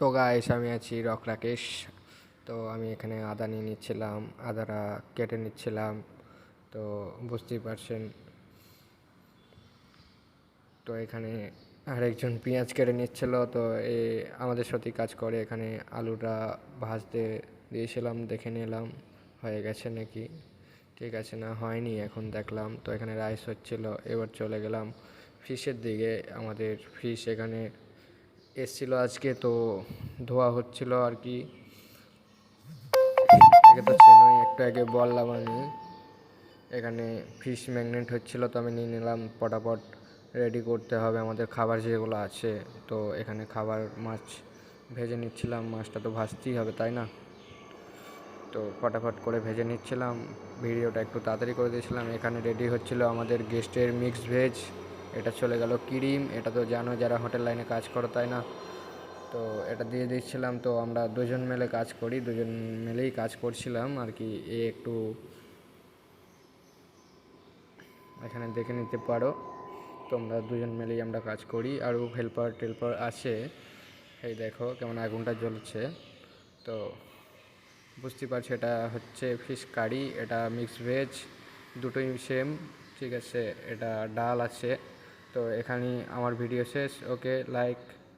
তো গাইস, আমি আছি রক রাকেশ। তো আমি এখানে আদা নিয়ে নিচ্ছিলাম, আদাটা কেটে নিচ্ছিলাম। তো বুঝতেই পারছেন। তো এখানে আরেকজন পেঁয়াজ কেটে নিচ্ছিল। তো এ আমাদের সাথেই কাজ করে। এখানে আলুটা ভাজতে দিয়েছিলাম, দেখে নিলাম হয়ে গেছে নাকি। ঠিক আছে, না হয়নি এখন দেখলাম। তো এখানে রাইস হচ্ছিল। এবার চলে গেলাম ফিশের দিকে। আমাদের ফিশ এখানে এসছিল আজকে, তো ধোয়া হচ্ছিল আর কি। একে তো চেনই, একটু আগে বললাম আমি। এখানে ফিশ ম্যাগনেট হচ্ছিল, তো আমি নিয়ে নিলাম। পটাপট রেডি করতে হবে আমাদের খাবার যেগুলো আছে। তো এখানে খাবার মাছ ভেজে নিচ্ছিলাম। মাছটা তো ভাজতেই হবে, তাই না? তো ফটাফট করে ভেজে নিচ্ছিলাম। ভিডিওটা একটু তাড়াতাড়ি করে দিয়েছিলাম। এখানে রেডি হচ্ছিল আমাদের গেস্টের মিক্সড ভেজ। এটা চলে গেল ক্রিম। এটা তো জানো যারা হোটেল লাইনে কাজ করো, তাই না? তো এটা দিয়ে দিচ্ছিলাম। তো আমরা দুজন মিলে কাজ করি, দুজন মিলেই কাজ করছিলাম আর কি। একটু এখানে দেখে নিতে পারো, তোমরা দুজন মিলেই আমরা কাজ করি। আরও হেল্পার টেল্পার আছে। এই দেখো কেমন আগুনটা জ্বলছে। তো বুঝতে পারছি এটা হচ্ছে ফিশ কারি, এটা মিক্সড ভেজ, দুটোই সেম। ঠিক আছে, এটা ডাল আছে। তো এখানেই আমার ভিডিও শেষ। ওকে, লাইক